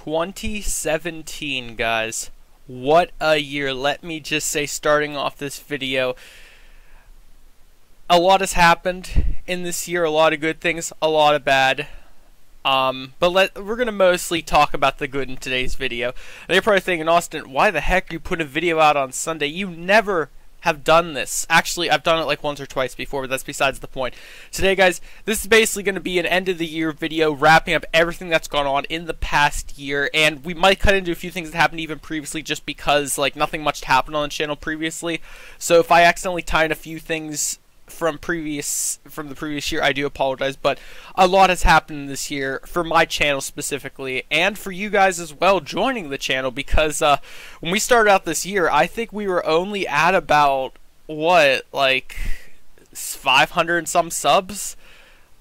2017, guys. What a year. Let me just say, starting off this video, a lot has happened in this year. A lot of good things, a lot of bad. But we're going to mostly talk about the good in today's video. And you're probably thinking, Austin, why the heck are you putting a video out on Sunday? You never have done this. Actually, I've done it like once or twice before, but that's besides the point. Today, guys, this is basically going to be an end of the year video, wrapping up everything that's gone on in the past year, and we might cut into a few things that happened even previously, just because like nothing much happened on the channel previously. So if I accidentally tie in a few things from the previous year, I do apologize, but a lot has happened this year for my channel specifically, and for you guys as well joining the channel, because when we started out this year, I think we were only at about what, like 500 and some subs.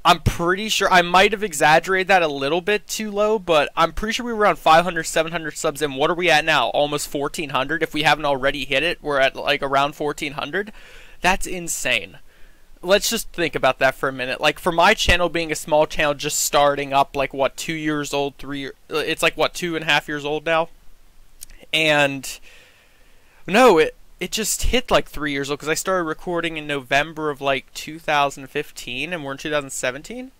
I'm pretty sure I might have exaggerated that a little bit too low, but I'm pretty sure we were around 500, 700 subs, and what are we at now? Almost 1,400. If we haven't already hit it, we're at like around 1,400. That's insane. Let's just think about that for a minute. Like, for my channel being a small channel, just starting up, like, what, 2 years old, it's like, what, 2.5 years old now? And, no, it just hit, like, 3 years old, because I started recording in November of, like, 2015, and we're in 2017?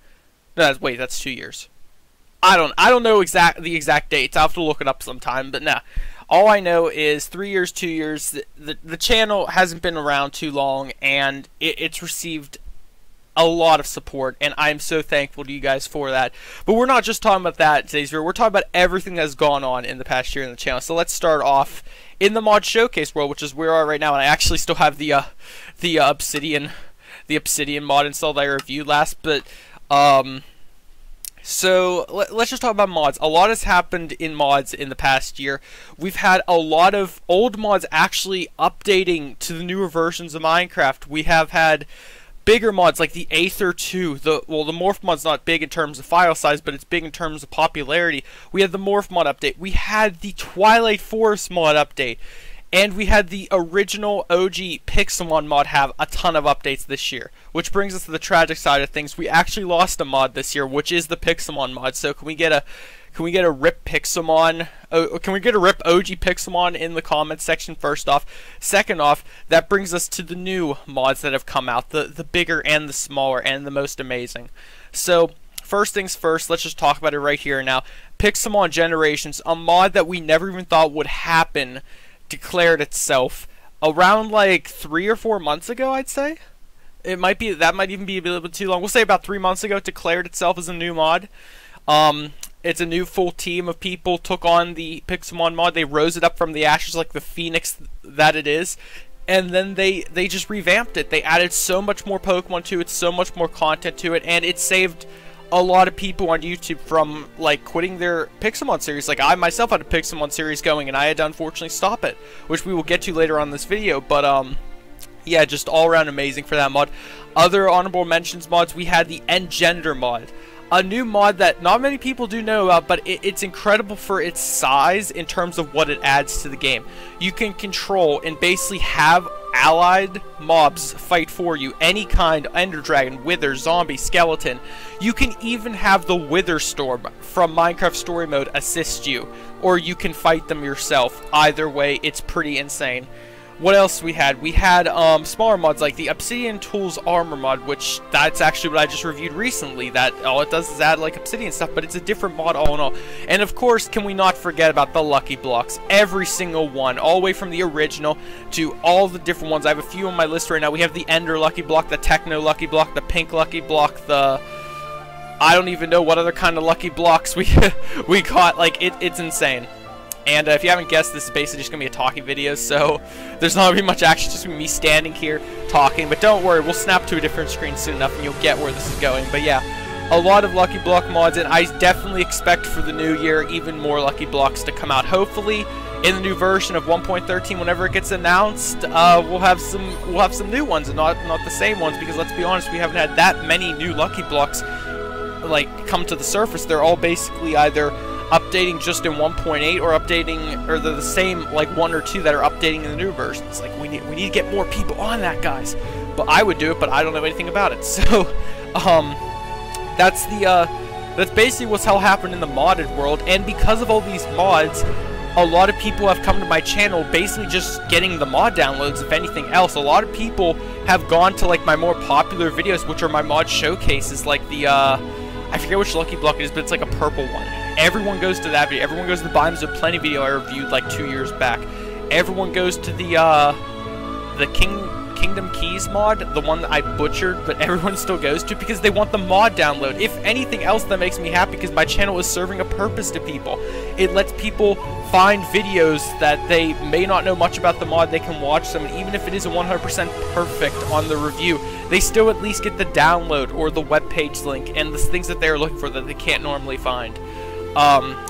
No, wait, that's 2 years. I don't know the exact dates. I'll have to look it up sometime, but nah. All I know is 3 years, 2 years, the channel hasn't been around too long, and it's received a lot of support, and I'm so thankful to you guys for that. But we're not just talking about that in today's video. We're talking about everything that's gone on in the past year in the channel. So let's start off in the mod showcase world, which is where we are right now, and I actually still have the Obsidian mod installed I reviewed last, but so let's just talk about mods. A lot has happened in mods in the past year. We've had a lot of old mods actually updating to the newer versions of Minecraft. We have had bigger mods like the Aether 2. The Morph mod's not big in terms of file size, but it's big in terms of popularity. We had the Morph mod update. We had the Twilight Forest mod update. And we had the original OG Pixelmon mod have a ton of updates this year. Which brings us to the tragic side of things. We actually lost a mod this year, which is the Pixelmon mod. So can we get a RIP Pixelmon? Can we get a RIP OG Pixelmon in the comments section first off? Second off, that brings us to the new mods that have come out. The bigger and the smaller and the most amazing. So first things first, let's just talk about it right here now. Pixelmon Generations, a mod that we never even thought would happen, declared itself around like 3 or 4 months ago, I'd say. That might even be a little bit too long. We'll say about 3 months ago, it declared itself as a new mod. It's a new full team of people took on the Pixelmon mod. They rose it up from the ashes like the phoenix that it is. And then they just revamped it. They added so much more Pokemon to it, so much more content to it, and it saved a lot of people on YouTube from like quitting their Pixelmon series. Like I myself had a Pixelmon series going, and I had to unfortunately stop it, which we will get to later on in this video. But yeah, just all around amazing for that mod. Other honorable mentions mods, we had the Engender mod, a new mod that not many people do know about, but it's incredible for its size in terms of what it adds to the game. You can control and basically have allied mobs fight for you, any kind, Ender Dragon, Wither, Zombie, Skeleton. You can even have the Wither Storm from Minecraft Story Mode assist you, or you can fight them yourself. Either way, it's pretty insane. What else we had? We had smaller mods like the Obsidian Tools Armor mod, which that's actually what I just reviewed recently. That all it does is add like obsidian stuff, but it's a different mod all in all. And of course, can we not forget about the Lucky Blocks? Every single one, all the way from the original to all the different ones. I have a few on my list right now. We have the Ender Lucky Block, the Techno Lucky Block, the Pink Lucky Block, the I don't even know what other kind of Lucky Blocks we caught. Like it's insane. And if you haven't guessed, this is basically just going to be a talking video, so there's not going to be much action, just going to be me standing here talking. But don't worry, we'll snap to a different screen soon enough and you'll get where this is going. But yeah, a lot of Lucky Block mods, and I definitely expect for the new year even more Lucky Blocks to come out. Hopefully, in the new version of 1.13, whenever it gets announced, we'll have some new ones and not the same ones, because let's be honest, we haven't had that many new Lucky Blocks like come to the surface. They're all basically either updating just in 1.8 or updating, or they're the same, like 1 or 2 that are updating in the new versions. Like we need to get more people on that, guys. But I would do it, but I don't know anything about it. So that's the That's basically what's how happened in the modded world, and because of all these mods, a lot of people have come to my channel basically just getting the mod downloads, if anything else. A lot of people have gone to like my more popular videos, which are my mod showcases, like the, I forget which Lucky Block it is, but it's like a purple one. Everyone goes to that video. Everyone goes to the Bimes of Plenty video I reviewed like 2 years back. Everyone goes to the Kingdom Keys mod, the one that I butchered, but everyone still goes to because they want the mod download. If anything else, that makes me happy because my channel is serving a purpose to people. It lets people find videos that they may not know much about the mod. They can watch them, and even if it isn't 100% perfect on the review, they still at least get the download or the webpage link and the things that they're looking for that they can't normally find.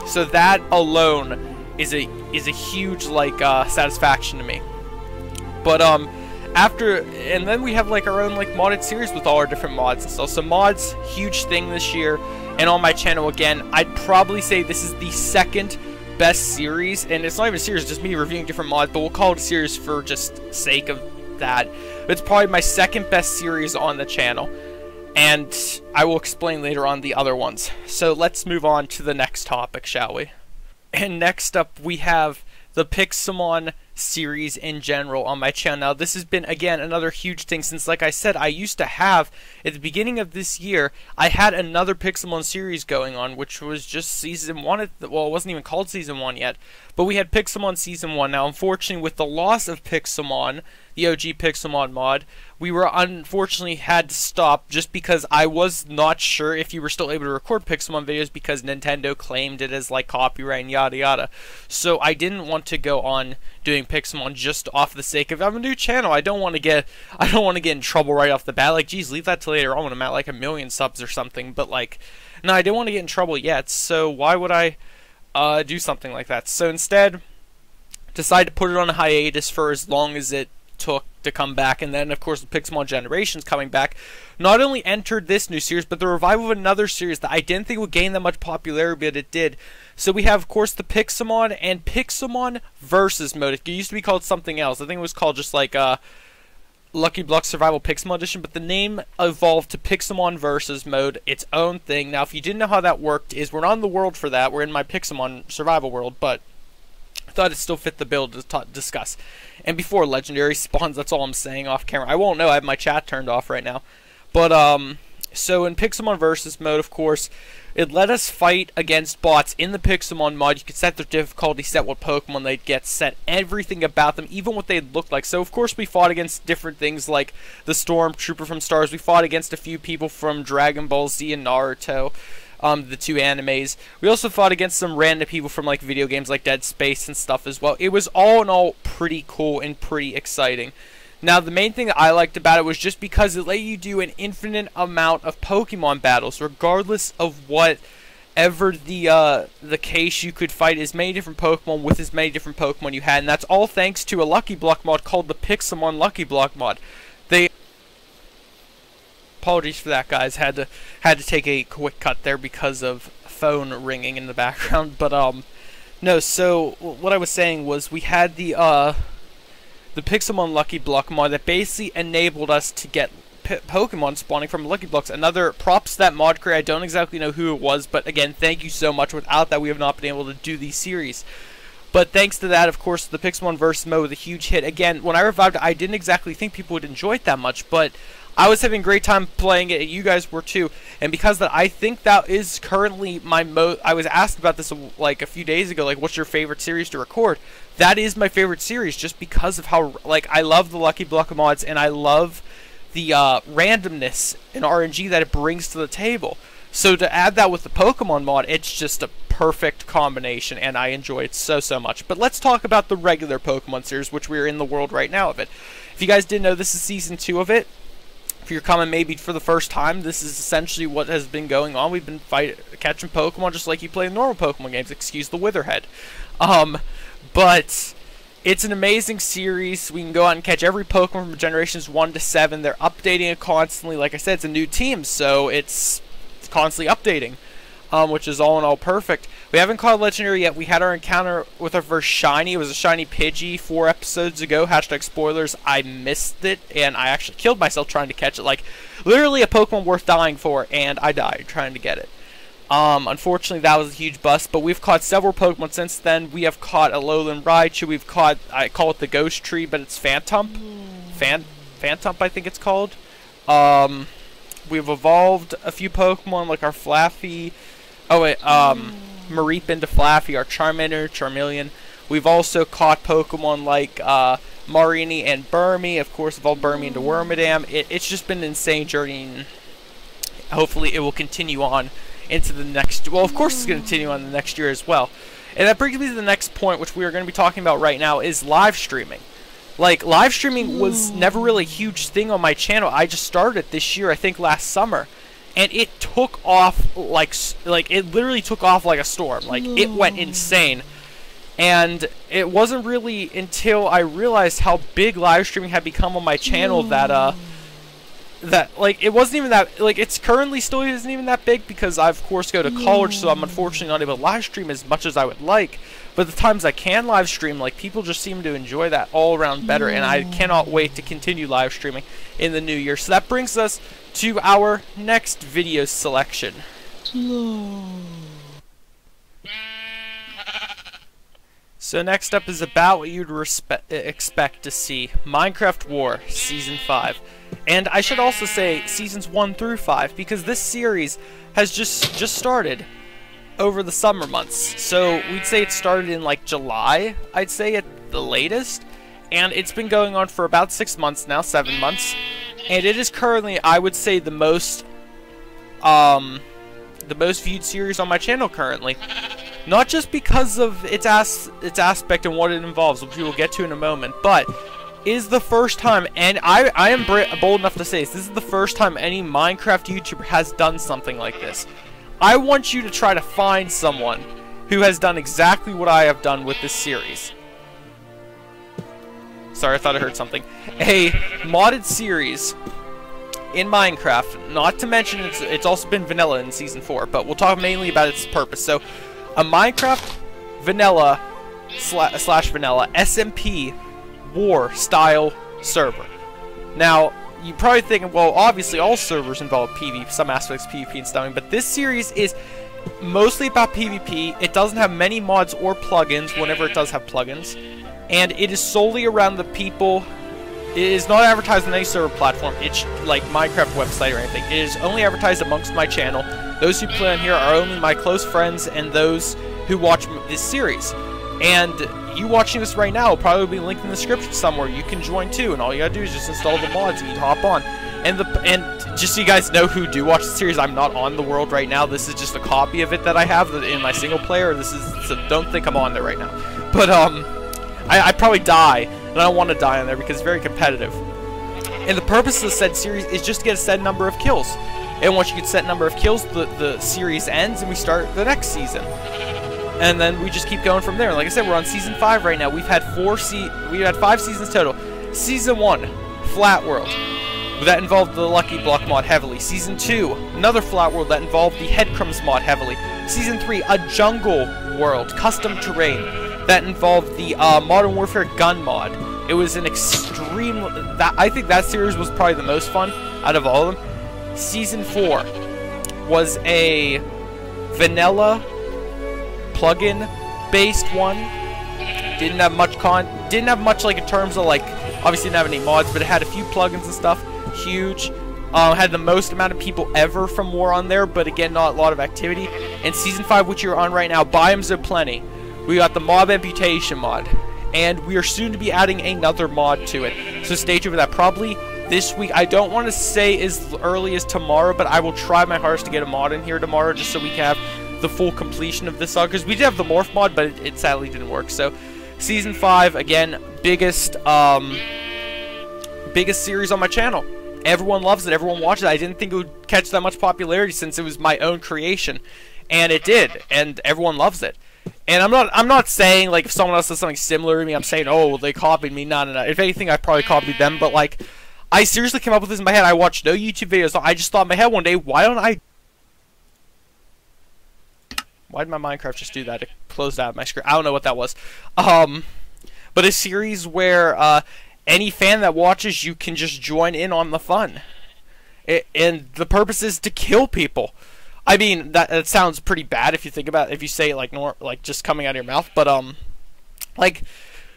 So that alone is a huge like satisfaction to me. But and then we have like our own like modded series with all our different mods and stuff. So mods, huge thing this year, and on my channel again, I'd probably say this is the second best series, and it's not even a series, just me reviewing different mods, but we'll call it a series for just sake of that. It's probably my second best series on the channel, and I will explain later on the other ones. So let's move on to the next topic, shall we? And next up we have the Pixelmon series in general on my channel. Now this has been again another huge thing since, like I said, I used to have at the beginning of this year I had another Pixelmon series going on, which was just season 1. Well, it wasn't even called season 1 yet, but we had Pixelmon season 1. Now unfortunately, with the loss of Pixelmon, the OG Pixelmon mod, we were unfortunately had to stop just because I was not sure if you were still able to record Pixelmon videos because Nintendo claimed it as like copyright and yada yada. So I didn't want to go on doing Pixelmon just off the sake of I'm a new channel. I don't want to get in trouble right off the bat. Like, geez, leave that till later on when I'm at like 1 million subs or something. But like, no, I didn't want to get in trouble yet. So why would I do something like that? So instead, decided to put it on a hiatus for as long as it took to come back. And then of course the Pixelmon Generations coming back not only entered this new series, but the revival of another series that I didn't think would gain that much popularity, but it did. So we have of course the Pixelmon and Pixelmon Versus mode. It used to be called something else. I think it was called just like Lucky Block Survival Pixelmon Edition, but the name evolved to Pixelmon Versus mode, its own thing. Now if you didn't know how that worked, is we're not in the world for that, we're in my Pixelmon survival world, but I thought it still fit the bill to discuss. And before legendary spawns, that's all I'm saying off camera. I won't know, I have my chat turned off right now. But so in Pixelmon Versus mode, of course, it let us fight against bots in the Pixelmon mod. You could set their difficulty, set what Pokemon they'd get, set everything about them, even what they'd look like. So of course we fought against different things like the Stormtrooper from Stars. We fought against a few people from Dragon Ball Z and Naruto, the two animes. We also fought against some random people from like video games like Dead Space and stuff as well. It was all in all pretty cool and pretty exciting. Now the main thing that I liked about it was just because it let you do an infinite amount of Pokemon battles, regardless of whatever the case. You could fight as many different Pokemon with as many different Pokemon you had, and that's all thanks to a Lucky Block mod called the Pixelmon Lucky Block mod. Apologies for that, guys. Had to take a quick cut there because of phone ringing in the background. But no. So what I was saying was we had the Pixelmon Lucky Block mod that basically enabled us to get Pokemon spawning from Lucky Blocks. Another props to that mod creator. I don't exactly know who it was, but again, thank you so much. Without that, we have not been able to do these series. But thanks to that, of course, the Pixelmon Versus mode was a huge hit. Again, when I revived it, I didn't exactly think people would enjoy it that much, but I was having a great time playing it, and you guys were too. And because that, I think that is currently my I was asked about this like a few days ago, like, what's your favorite series to record? That is my favorite series, just because of how, like, I love the Lucky Block mods, and I love the randomness and RNG that it brings to the table. So to add that with the Pokemon mod, it's just a perfect combination, and I enjoy it so much. But let's talk about the regular Pokemon series, which we're in the world right now of it. If you guys didn't know, this is Season 2 of it. If you're coming maybe for the first time, this is essentially what has been going on. We've been catching Pokemon just like you play in normal Pokemon games. Excuse the Witherhead. But it's an amazing series. We can go out and catch every Pokemon from Generations 1 to 7. They're updating it constantly. Like I said, it's a new team, so it's constantly updating, which is all in all perfect. We haven't caught Legendary yet. We had our encounter with our first Shiny. It was a Shiny Pidgey 4 episodes ago. Hashtag spoilers. I missed it, and I actually killed myself trying to catch it. Like, literally a Pokemon worth dying for, and I died trying to get it. Unfortunately, that was a huge bust, but we've caught several Pokemon since then. We have caught a Alolan Raichu. We've caught, I call it the Ghost Tree, but it's Phantump. Phantump, I think it's called. We've evolved a few Pokemon, like our Flaffy. Oh, wait, Mareep into Flaffy, our Charmander, Charmeleon. We've also caught Pokemon like Marini and Burmy. Of course, evolved Burmy into Wormadam. It's just been an insane journey, and hopefully it will continue on into the next, well, of course it's going to continue on the next year as well. And that brings me to the next point, which we are going to be talking about right now, is live streaming. Like, live streaming was never really a huge thing on my channel. I just started it this year, I think last summer. And it took off like it literally took off like a storm. Like, it went insane. And it wasn't really until I realized how big live streaming had become on my channel that, like, it wasn't even that, like, it's currently still isn't even that big because I, of course, go to college, so I'm unfortunately not able to live stream as much as I would like. But the times I can live stream, like, people just seem to enjoy that all around better, and I cannot wait to continue live streaming in the new year. So that brings us to our next video selection. So next up is about what you'd expect to see. Minecraft War Season 5. And I should also say Seasons 1 through 5, because this series has just started over the summer months. So we'd say it started in like July, I'd say at the latest. And it's been going on for about 6 months now, 7 months. And it is currently, I would say, the most viewed series on my channel currently. Not just because of its aspect and what it involves, which we will get to in a moment, but is the first time, and I am bold enough to say this is the first time any Minecraft YouTuber has done something like this. I want you to try to find someone who has done exactly what I have done with this series. Sorry, I thought I heard something. A modded series in Minecraft, not to mention it's also been vanilla in Season 4, but we'll talk mainly about its purpose. So, a Minecraft vanilla slash vanilla SMP war style server. Now, you're probably thinking, well, obviously all servers involve PvP, some aspects of PvP and stuff, but this series is mostly about PvP. It doesn't have many mods or plugins, whenever it does have plugins, and it is solely around the people. It is not advertised on any server platform. It's like Minecraft website or anything. It is only advertised amongst my channel. Those who play on here are only my close friends and those who watch this series. And you watching this right now will probably be linked in the description somewhere. You can join too, and all you gotta do is just install the mods and you hop on. And just so you guys know who do watch the series, I'm not on the world right now. This is just a copy of it that I have in my single player. This is, so don't think I'm on there right now. But I'd probably die, and I don't want to die on there because it's very competitive. And the purpose of the said series is just to get a set number of kills. And once you get a set number of kills, the series ends and we start the next season. And then we just keep going from there. Like I said, we're on Season 5 right now. We've had 5 seasons total. Season 1, Flat World. That involved the Lucky Block mod heavily. Season 2, another Flat World that involved the Headcrumbs mod heavily. Season 3, a Jungle World, custom terrain. That involved the Modern Warfare gun mod. It was an extreme... I think that series was probably the most fun out of all of them. Season 4 was a vanilla plugin based one. Didn't have much like in terms of like, obviously didn't have any mods, but it had a few plugins and stuff. Huge. Had the most amount of people ever from War on there, but again, not a lot of activity. And Season 5, which you're on right now, Biomes of Plenty. We got the Mob Amputation mod, and we are soon to be adding another mod to it. So stay tuned for that. Probably this week. I don't want to say as early as tomorrow, but I will try my hardest to get a mod in here tomorrow, just so we can have the full completion of this saga. Because we did have the Morph mod, but it sadly didn't work. So Season 5, again, biggest series on my channel. Everyone loves it. Everyone watches it. I didn't think it would catch that much popularity since it was my own creation, and it did, and everyone loves it. And I'm not saying like if someone else does something similar to me, I'm saying, oh, well, they copied me. No. If anything, I probably copied them. But like, I seriously came up with this in my head. I watched no YouTube videos. I just thought in my head one day, why did my Minecraft just do that? It closed out my screen. I don't know what that was. But a series where any fan that watches you can just join in on the fun. And the purpose is to kill people. I mean, that sounds pretty bad if you think about it, if you say it like just coming out of your mouth. But like,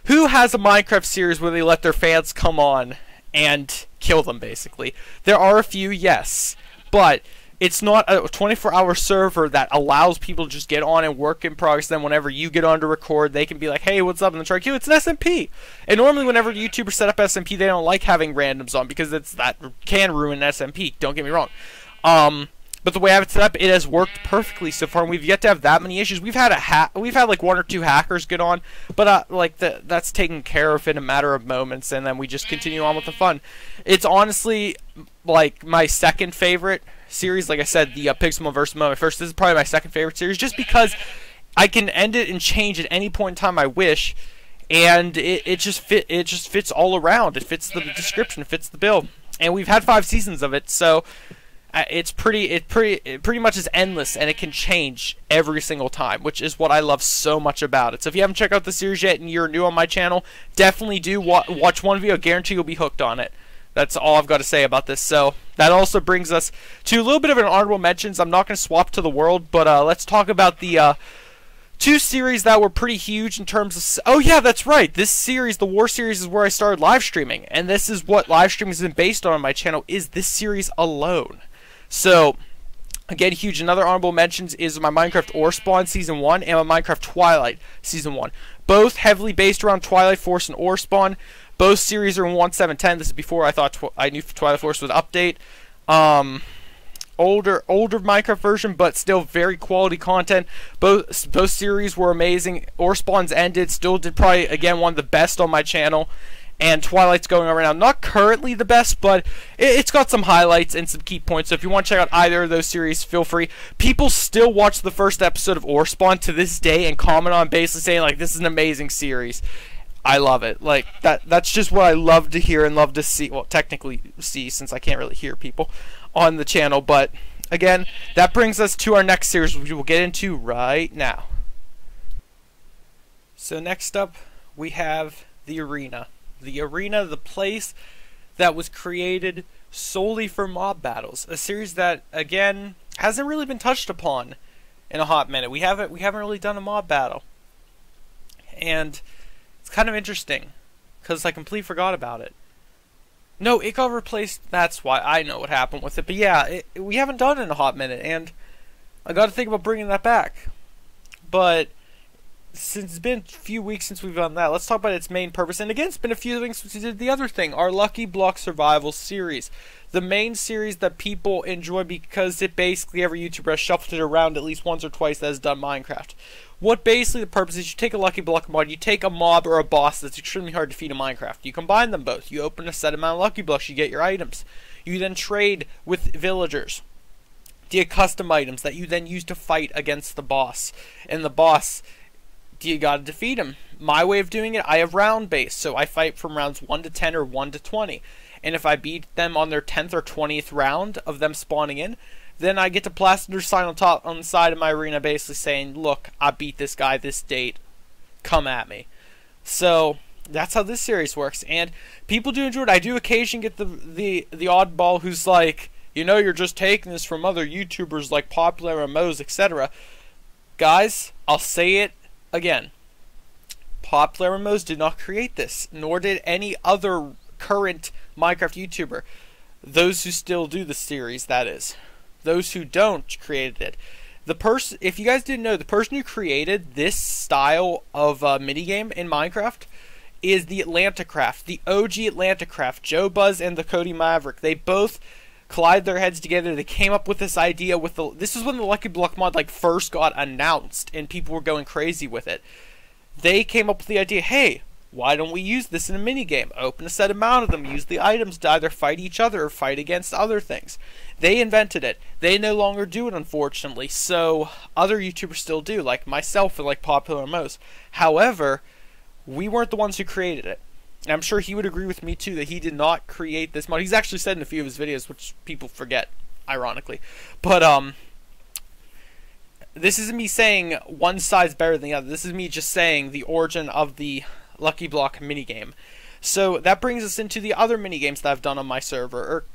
who has a Minecraft series where they let their fans come on and kill them? Basically, there are a few, yes, but it's not a 24-hour server that allows people to just get on and work in progress. Then whenever you get on to record, they can be like, "Hey, what's up?" and then try to kill. It's an SMP. And normally, whenever YouTubers set up SMP, they don't like having randoms on because that can ruin an SMP. Don't get me wrong. But the way I have it set up, it has worked perfectly so far, and we've yet to have that many issues. We've had like 1 or 2 hackers get on, but that's taken care of in a matter of moments, and then we just continue on with the fun. It's honestly like my second favorite series. Like I said, the Pixelmon vs. Mo, my first. This is probably my second favorite series, just because I can end it and change at any point in time I wish, and it just fits all around. It fits the description, it fits the bill, and we've had 5 seasons of it, so. It pretty much is endless, and it can change every single time, which is what I love so much about it. So if you haven't checked out the series yet and you're new on my channel, definitely do watch one video. I guarantee you'll be hooked on it. That's all I've got to say about this. So that also brings us to a little bit of an honorable mentions. I'm not going to swap to the world, but let's talk about the 2 series that were pretty huge in terms of... Oh yeah, that's right. This series, the War series, is where I started live streaming, and this is what live streaming has been based on my channel, is this series alone. So, again, huge. Another honorable mentions is my Minecraft Ore Spawn Season 1 and my Minecraft Twilight Season 1. Both heavily based around Twilight Force and Ore Spawn. Both series are in 1.7.10. This is before I thought I knew Twilight Force would update. Older Minecraft version, but still very quality content. Both series were amazing. Ore Spawn's ended. Still did probably, again, one of the best on my channel. And Twilight's going over now. Not currently the best, but it's got some highlights and some key points. So if you want to check out either of those series, feel free. People still watch the first episode of Ore Spawn to this day and comment on, basically saying, like, this is an amazing series. I love it. Like, that's just what I love to hear and love to see. Well, technically see, since I can't really hear people on the channel. But, again, that brings us to our next series, which we'll get into right now. So next up, we have the Arena. The Arena, the place that was created solely for mob battles. A series that, again, hasn't really been touched upon in a hot minute. We haven't really done a mob battle. And it's kind of interesting, because I completely forgot about it. No, it got replaced. That's why I know what happened with it. But yeah, we haven't done it in a hot minute, and I got to think about bringing that back. But since it's been a few weeks since we've done that, let's talk about its main purpose. And again, it's been a few weeks since we did the other thing, our Lucky Block Survival series. The main series that people enjoy because it basically, every YouTuber has shuffled it around at least once or twice that has done Minecraft. What basically the purpose is, you take a Lucky Block mod, you take a mob or a boss that's extremely hard to defeat in Minecraft. You combine them both. You open a set amount of Lucky Blocks, you get your items. You then trade with villagers to get custom items that you then use to fight against the boss. And the boss, you gotta defeat him. My way of doing it, I have round based, so I fight from rounds 1 to 10 or 1 to 20. And if I beat them on their 10th or 20th round of them spawning in, then I get to plaster their sign on the side of my arena, basically saying, look, I beat this guy this date, come at me. So that's how this series works, and people do enjoy it. I do occasionally get the oddball who's like, you know, you're just taking this from other YouTubers like Popular MMOs, etc. Guys, I'll say it again. Popular MMOs did not create this, nor did any other current Minecraft YouTuber. Those who still do the series, that is. Those who don't created it. The person, if you guys didn't know, the person who created this style of minigame in Minecraft is the Atlanticraft, the OG Atlanticraft, Joe Buzz and the Cody Maverick. They both collided their heads together. They came up with this idea with the. This is when the Lucky Block mod like first got announced, and people were going crazy with it. They came up with the idea, hey, why don't we use this in a minigame? Open a set amount of them, use the items to either fight each other or fight against other things. They invented it. They no longer do it, unfortunately, so other YouTubers still do, like myself and like Popular MMOs. However, we weren't the ones who created it. And I'm sure he would agree with me too that he did not create this mod. He's actually said in a few of his videos, which people forget, ironically. But this isn't me saying one side's better than the other. This is me just saying the origin of the Lucky Block minigame. So that brings us into the other minigames that I've done on my server,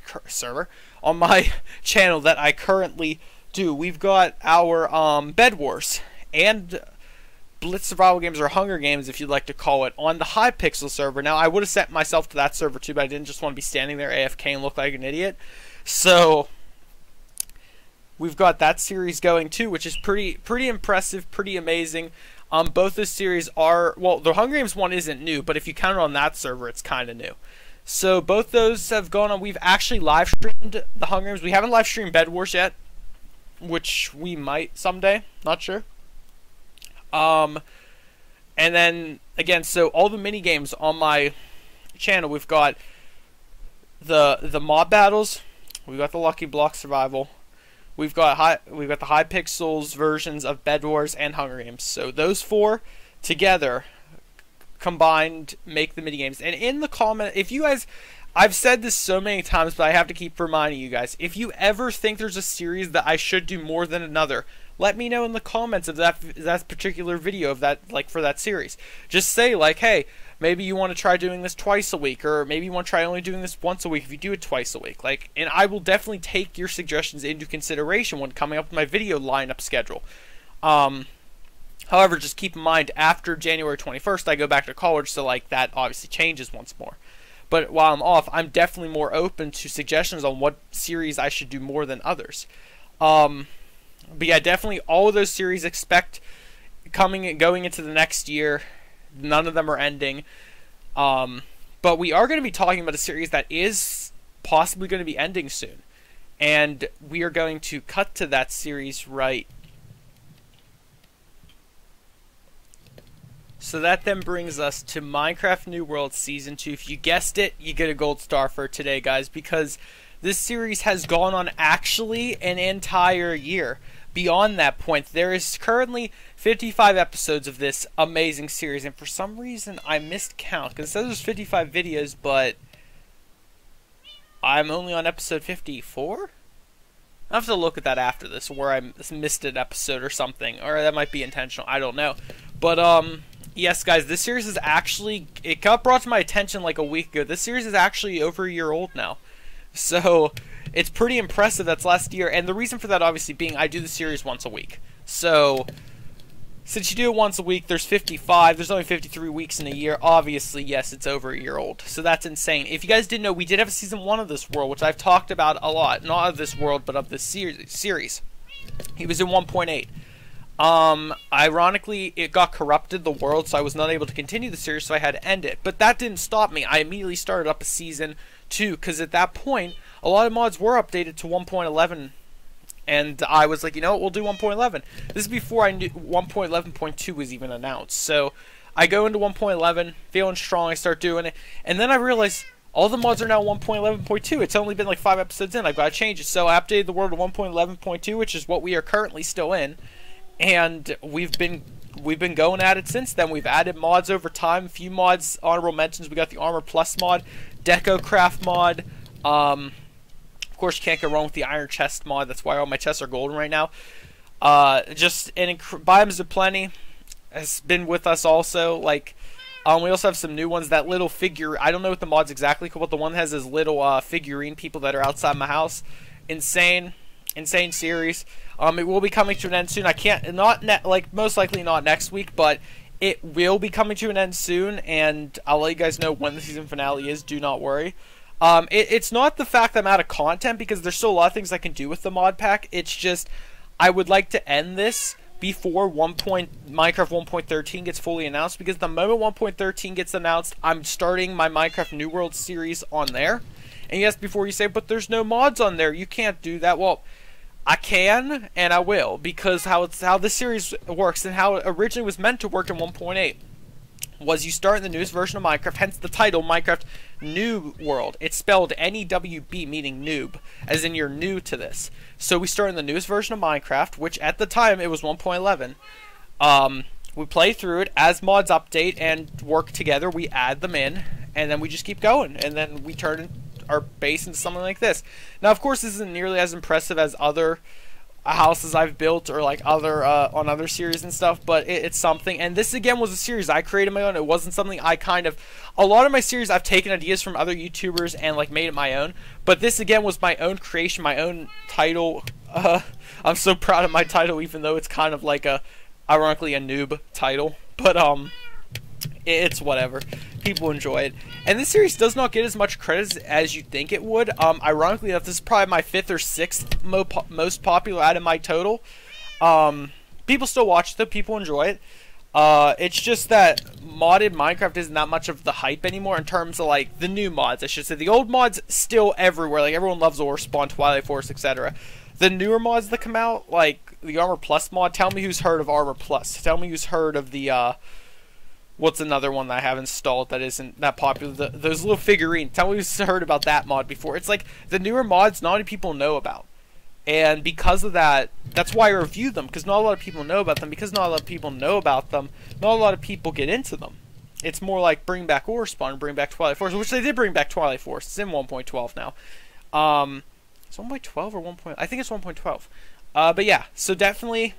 on my channel that I currently do. We've got our Bed Wars and Blitz Survival Games, or Hunger Games if you'd like to call it, on the Hypixel server. Now, I would have set myself to that server too, but I didn't just want to be standing there AFK and look like an idiot. So we've got that series going too, which is pretty impressive, pretty amazing. Both the series are, well, the Hunger Games one isn't new, but if you count it on that server, it's kind of new. So both those have gone on. We've actually live streamed the Hunger Games. We haven't live streamed Bed Wars yet, which we might someday. Not sure. And then again, so all the mini games on my channel, we've got the mob battles, we've got the Lucky Block Survival, we've got the Hypixels versions of Bed Wars and Hunger Games. So those four together combined make the mini games. And in the comment, if you guys, I've said this so many times, but I have to keep reminding you guys, if you ever think there's a series that I should do more than another, let me know in the comments of that particular video of that, like, for that series. Just say, like, hey, maybe you want to try doing this twice a week, or maybe you want to try only doing this once a week if you do it twice a week. Like, and I will definitely take your suggestions into consideration when coming up with my video lineup schedule. However, just keep in mind, after January 21st, I go back to college, so, like, that obviously changes once more. But while I'm off, I'm definitely more open to suggestions on what series I should do more than others. But yeah, definitely all of those series expect coming and going into the next year. None of them are ending. But we are going to be talking about a series that is possibly going to be ending soon. And we are going to cut to that series right. So that then brings us to Minecraft New World Season 2. If you guessed it, you get a gold star for today, guys, because this series has gone on actually an entire year. Beyond that point, there is currently 55 episodes of this amazing series, and for some reason I missed count, because it says there's 55 videos, but I'm only on episode 54? I have to look at that after this, where I missed an episode or something, or that might be intentional, I don't know. But, yes, guys, this series is actually, it got brought to my attention like a week ago. This series is actually over a year old now. So it's pretty impressive. That's last year, and the reason for that obviously being I do the series once a week. So since you do it once a week, there's 55. There's only 53 weeks in a year. Obviously, yes, it's over a year old. So that's insane. If you guys didn't know, we did have a season 1 of this world, which I've talked about a lot. Not of this world, but of this series. He was in 1.8. Ironically, it got corrupted, the world, so I was not able to continue the series, so I had to end it. But that didn't stop me. I immediately started up a season 2, because at that point, a lot of mods were updated to 1.11, and I was like, you know what, we'll do 1.11. This is before I knew 1.11.2 was even announced. So I go into 1.11, feeling strong, I start doing it, and then I realized all the mods are now 1.11.2. It's only been like 5 episodes in. I've got to change it. So I updated the world to 1.11.2, which is what we are currently still in. And we've been going at it since then. We've added mods over time. A few mods, honorable mentions. We got the Armor Plus mod, Deco Craft mod. Of course, you can't go wrong with the Iron Chest mod. That's why all my chests are golden right now. Just Biomes Aplenty has been with us also. Like, we also have some new ones. That little figure, I don't know what the mod's exactly called, but the one that has those little figurine people that are outside my house. Insane series. It will be coming to an end soon. I can't, most likely not next week, but it will be coming to an end soon, and I'll let you guys know when the season finale is. Do not worry. It's not the fact that I'm out of content, because there's still a lot of things I can do with the mod pack. It's just, I would like to end this before Minecraft 1.13 gets fully announced, because the moment 1.13 gets announced, I'm starting my Minecraft New World series on there. And yes, before you say, but there's no mods on there, you can't do that. Well, I can, and I will, because how this series works and how it originally was meant to work in 1.8 was you start in the newest version of Minecraft, hence the title, Minecraft New World. It's spelled N-E-W-B, meaning noob, as in you're new to this. So we start in the newest version of Minecraft, which at the time it was 1.11. We play through it, as mods update and work together, we add them in, and then we just keep going, and then we turn our base into something like this. Now, of course, this isn't nearly as impressive as other houses I've built or like other on other series and stuff, but it's something. And this again was a series I created my own. It wasn't something I kind of, a lot of my series I've taken ideas from other YouTubers and like made it my own, but this again was my own creation, my own title. I'm so proud of my title, even though it's kind of like ironically a noob title, but it's whatever. People enjoy it. And this series does not get as much credit as you'd think it would. Ironically enough, this is probably my 5th or 6th most popular out of my total. People still watch it though. People enjoy it. It's just that modded Minecraft isn't that much of the hype anymore in terms of like the new mods, I should say. The old mods still everywhere. Like everyone loves Ore Spawn, Twilight Force, etc. The newer mods that come out, like the Armor Plus mod, tell me who's heard of Armor Plus. Tell me who's heard of the what's another one that I have installed that isn't that popular? Those little figurines. Tell me who's heard about that mod before. It's like the newer mods not many people know about. And because of that, that's why I review them, because not a lot of people know about them. Because not a lot of people know about them, not a lot of people get into them. It's more like bring back Ore Spawn, bring back Twilight Force, which they did bring back Twilight Force. It's in 1.12 now. It's 1.12 or 1. I think it's 1.12. But yeah, so definitely,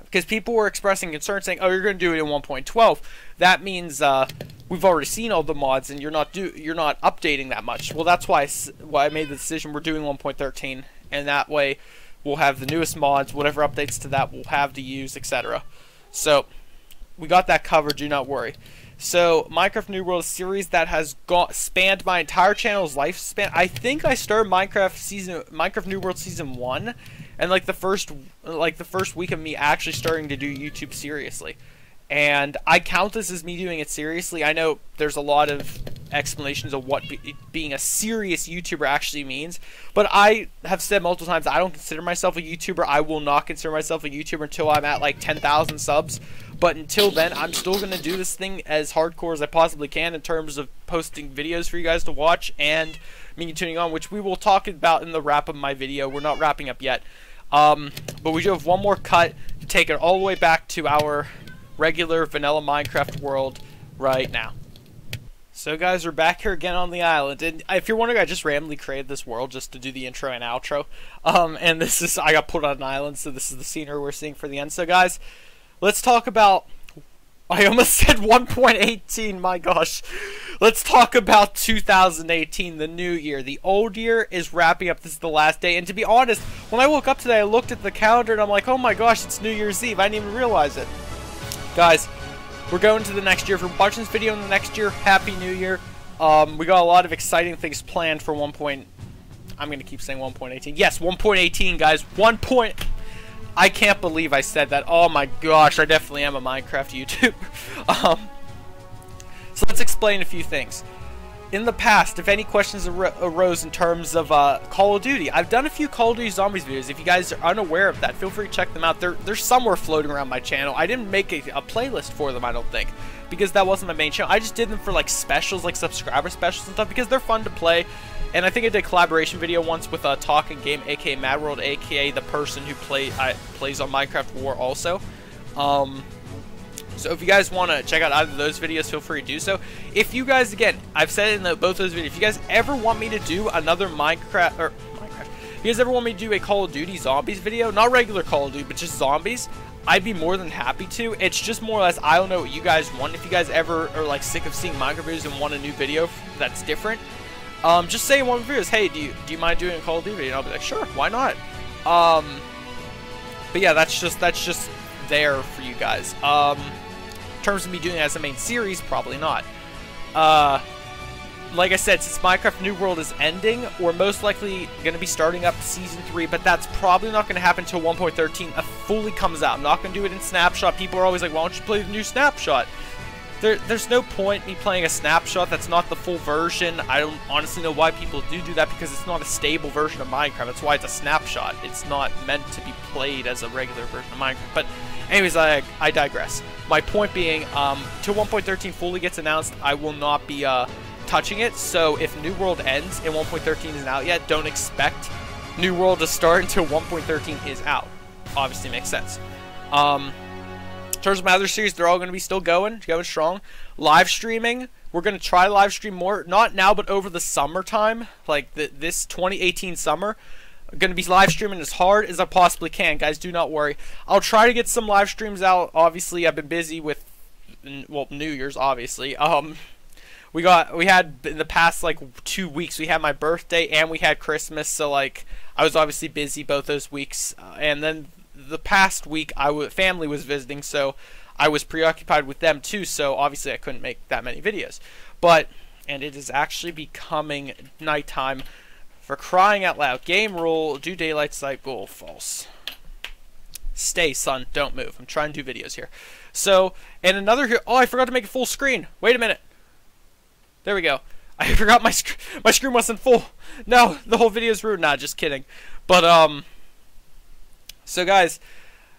because people were expressing concern saying, oh, you're going to do it in 1.12. That means we've already seen all the mods and you're not updating that much. Well, that's why I made the decision we're doing 1.13, and that way we'll have the newest mods, whatever updates to that we'll have to use, etc. So we got that covered, do not worry. So Minecraft New World, a series that has spanned my entire channel's lifespan. I think I started Minecraft New World Season 1, and like the first week of me actually starting to do YouTube seriously. And I count this as me doing it seriously. I know there's a lot of explanations of what being a serious YouTuber actually means, but I have said multiple times I don't consider myself a YouTuber. I will not consider myself a YouTuber until I'm at like 10,000 subs. But until then, I'm still going to do this thing as hardcore as I possibly can in terms of posting videos for you guys to watch and me continuing on, which we will talk about in the wrap of my video. We're not wrapping up yet. But we do have one more cut to take it all the way back to our regular vanilla Minecraft world right now. So guys, we're back here again on the island, and if you're wondering, I just randomly created this world just to do the intro and outro. And this is, I got put on an island, so this is the scenery we're seeing for the end. So guys, let's talk about, I almost said 1.18, my gosh. Let's talk about 2018, the new year. The old year is wrapping up. This is the last day. And to be honest, when I woke up today, I looked at the calendar and I'm like, oh my gosh, it's New Year's Eve. I didn't even realize it. Guys, we're going to the next year. If you're watching this video in the next year, Happy New Year. We got a lot of exciting things planned for I'm going to keep saying 1.18. Yes, 1.18, guys. I can't believe I said that. Oh my gosh, I definitely am a Minecraft YouTuber. So let's explain a few things. In the past, if any questions arose in terms of Call of Duty, I've done a few Call of Duty Zombies videos. If you guys are unaware of that, feel free to check them out. They're somewhere floating around my channel. I didn't make a playlist for them, I don't think, because that wasn't my main channel. I just did them for like specials, like subscriber specials and stuff, because they're fun to play. And I think I did a collaboration video once with Talking Game, aka Mad World, aka the person who plays on Minecraft War also. So if you guys want to check out either of those videos, feel free to do so. If you guys, again, I've said it in both those videos, if you guys ever want me to do another if you guys ever want me to do a Call of Duty Zombies video, not regular Call of Duty, but just Zombies, I'd be more than happy to. It's just more or less, I don't know what you guys want. If you guys ever are like sick of seeing Minecraft videos and want a new video that's different, just say in one of the videos, hey, do you mind doing a Call of Duty video? And I'll be like, sure, why not? But yeah, that's just there for you guys. In terms of me doing it as a main series, probably not. Like I said, since Minecraft New World is ending, we're most likely going to be starting up Season 3, but that's probably not going to happen until 1.13 fully comes out. I'm not going to do it in Snapshot. People are always like, why don't you play the new Snapshot? There's no point me playing a Snapshot that's not the full version. I don't honestly know why people do that, because it's not a stable version of Minecraft. That's why it's a Snapshot. It's not meant to be played as a regular version of Minecraft. But anyways, I digress. My point being, till 1.13 fully gets announced, I will not be touching it. So if New World ends and 1.13 isn't out yet, don't expect New World to start until 1.13 is out. Obviously makes sense. In terms of my other series, they're all going to be still going strong. Live streaming, we're going to try to live stream more, not now, but over the summertime, like this 2018 summer. going to be live streaming as hard as I possibly can, guys. Do not worry. I'll try to get some live streams out. Obviously, I've been busy with, well, New Year's, obviously. We had in the past like 2 weeks, we had my birthday and we had Christmas, so like I was obviously busy both those weeks. And then the past week, family was visiting, so I was preoccupied with them too. So obviously, I couldn't make that many videos. And it is actually becoming nighttime. For crying out loud. Game rule, do daylight sight goal, false. Stay, son, don't move. I'm trying to do videos here. So, and another here. Oh, I forgot to make it full screen. Wait a minute. There we go. I forgot my screen wasn't full. No, the whole video's ruined. Nah, just kidding. But, so guys,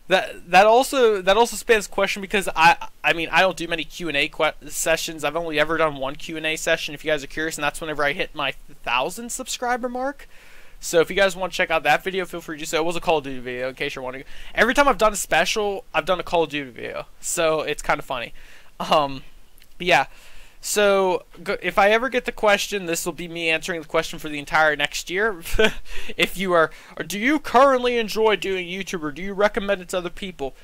that also spans question, because I mean, I don't do many Q&A sessions. I've only ever done one Q&A session, if you guys are curious, and that's whenever I hit my 1,000 subscriber mark. So if you guys want to check out that video, feel free to do so. It was a Call of Duty video, in case you're wondering. Every time I've done a special, I've done a Call of Duty video, so it's kind of funny. But yeah. So, if I ever get the question, this will be me answering the question for the entire next year. If you are, or do you currently enjoy doing YouTube, or do you recommend it to other people?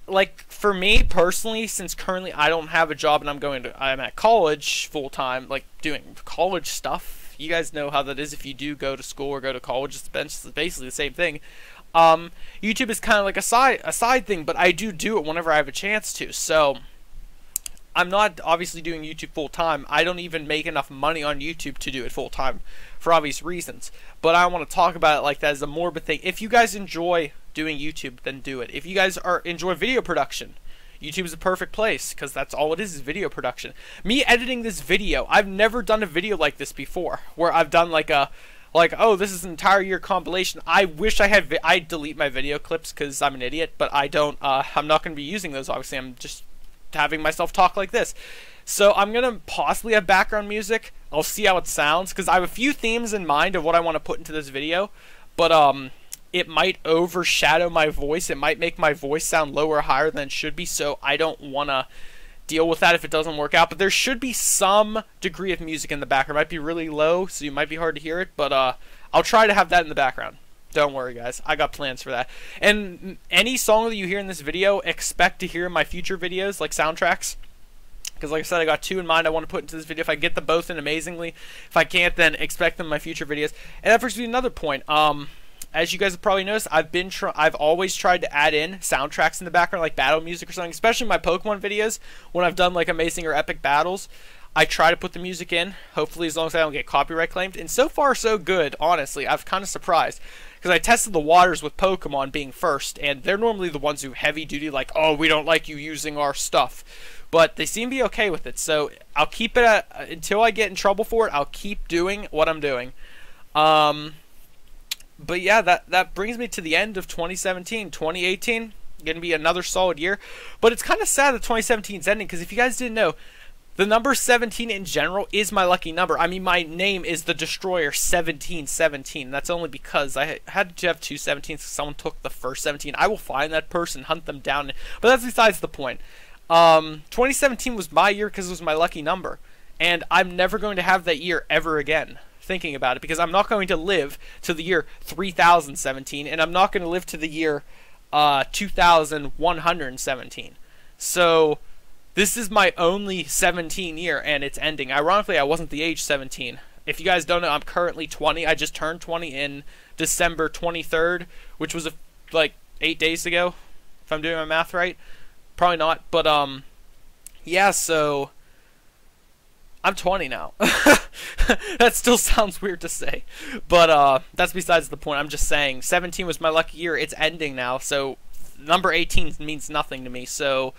Like, for me, personally, since currently I don't have a job and I'm at college full-time, like, doing college stuff. You guys know how that is if you do go to school or go to college. It's basically the same thing. YouTube is kind of like a side thing, but I do it whenever I have a chance to, so I'm not obviously doing YouTube full-time. I don't even make enough money on YouTube to do it full-time for obvious reasons. But I want to talk about it like that as a morbid thing. If you guys enjoy doing YouTube, then do it. If you guys enjoy video production, YouTube is a perfect place, because that's all it is video production. Me editing this video, I've never done a video like this before, where I've done like oh, this is an entire year compilation. I wish I had, I delete my video clips because I'm an idiot, but I don't, I'm not going to be using those, obviously. I'm just having myself talk like this. So I'm going to possibly have background music. I'll see how it sounds, because I have a few themes in mind of what I want to put into this video, but it might overshadow my voice. It might make my voice sound lower or higher than it should be, so I don't want to deal with that if it doesn't work out. But there should be some degree of music in the background. It might be really low, so you might be hard to hear it, but I'll try to have that in the background. Don't worry, guys. I got plans for that. And any song that you hear in this video, expect to hear in my future videos, like soundtracks. Because like I said, I got 2 in mind I want to put into this video. If I get them both in amazingly. If I can't, then expect them in my future videos. And that brings me to another point. As you guys have probably noticed, I've always tried to add in soundtracks in the background, like battle music or something. Especially in my Pokemon videos, when I've done like amazing or epic battles. I try to put the music in, hopefully as long as I don't get copyright claimed. And so far, so good, honestly. I'm kind of surprised. Because I tested the waters with Pokemon being first, and they're normally the ones who heavy-duty, like, oh, we don't like you using our stuff. But they seem to be okay with it, so I'll keep it until I get in trouble for it. I'll keep doing what I'm doing. But yeah, that brings me to the end of 2017. 2018, going to be another solid year. But it's kind of sad that 2017 is ending, because if you guys didn't know, the number 17 in general is my lucky number. I mean, my name is the Destroyer 1717. That's only because I had to have 2 17s because someone took the first 17. I will find that person, hunt them down. But that's besides the point. 2017 was my year because it was my lucky number. And I'm never going to have that year ever again, thinking about it. Because I'm not going to live to the year 3017. And I'm not going to live to the year 2117. So this is my only 17 year, and it's ending. Ironically, I wasn't the age 17. If you guys don't know, I'm currently 20. I just turned 20 in December 23rd, which was like 8 days ago, if I'm doing my math right. Probably not, but yeah, so I'm 20 now. That still sounds weird to say, but that's besides the point. I'm just saying 17 was my lucky year. It's ending now, so number 18 means nothing to me, so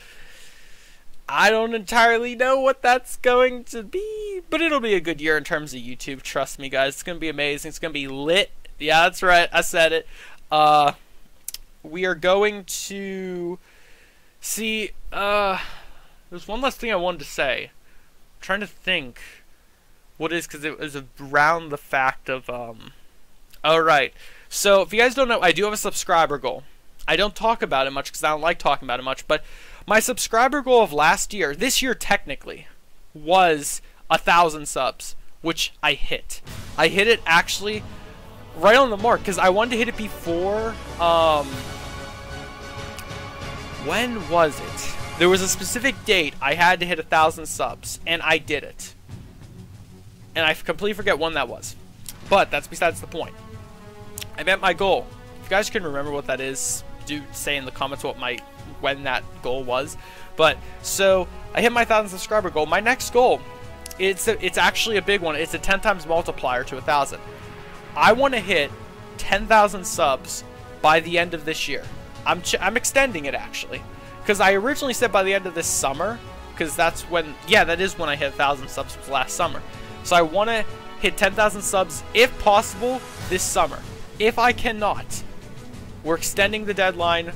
I don't entirely know what that's going to be, but it'll be a good year in terms of YouTube. Trust me, guys. It's going to be amazing. It's going to be lit. Yeah, that's right. I said it. We are going to see, there's one last thing I wanted to say. I'm trying to think what it is, because it was around the fact of, alright. So, if you guys don't know, I do have a subscriber goal. I don't talk about it much because I don't like talking about it much, but my subscriber goal of last year, this year technically, was 1,000 subs, which I hit. I hit it actually right on the mark, because I wanted to hit it before, when was it? There was a specific date I had to hit 1,000 subs, and I did it. And I completely forget when that was. But that's besides the point. I met my goal. If you guys can remember what that is, do say in the comments when that goal was. But so I hit my 1,000 subscriber goal. My next goal, it's actually a big one. It's a 10 times multiplier to 1,000. I want to hit 10,000 subs by the end of this year. I'm extending it actually, because I originally said by the end of this summer, because that's when, yeah, that is when I hit 1,000 subs, was last summer. So I want to hit 10,000 subs if possible this summer. If I cannot, we're extending the deadline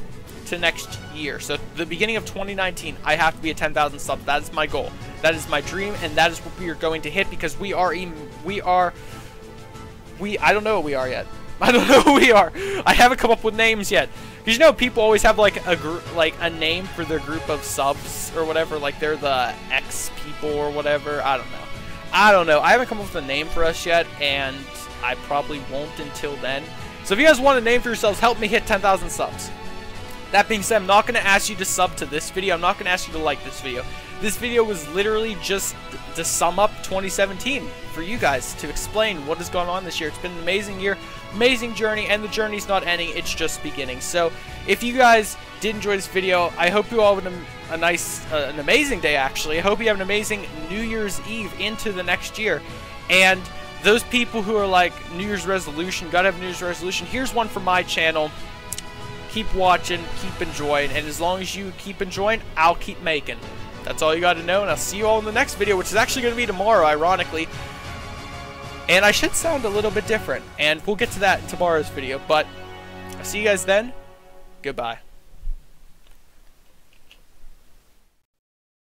to next year. So the beginning of 2019, I have to be at 10,000 subs. That is my goal. That is my dream, and that is what we are going to hit, because I don't know what we are yet. I don't know who we are. I haven't come up with names yet. Because you know, people always have like a name for their group of subs or whatever. Like they're the X people or whatever. I don't know. I haven't come up with a name for us yet, and I probably won't until then. So if you guys want a name for yourselves, help me hit 10,000 subs. That being said, I'm not going to ask you to sub to this video. I'm not going to ask you to like this video. This video was literally just to sum up 2017 for you guys, to explain what has gone on this year. It's been an amazing year, amazing journey, and the journey's not ending, it's just beginning. So if you guys did enjoy this video, I hope you all have an amazing day actually. I hope you have an amazing New Year's Eve into the next year. And those people who are like, New Year's resolution, gotta have a New Year's resolution, here's one for my channel. Keep watching, keep enjoying, and as long as you keep enjoying, I'll keep making. That's all you got to know, and I'll see you all in the next video, which is actually going to be tomorrow, ironically. And I should sound a little bit different, and we'll get to that in tomorrow's video, but I'll see you guys then. Goodbye.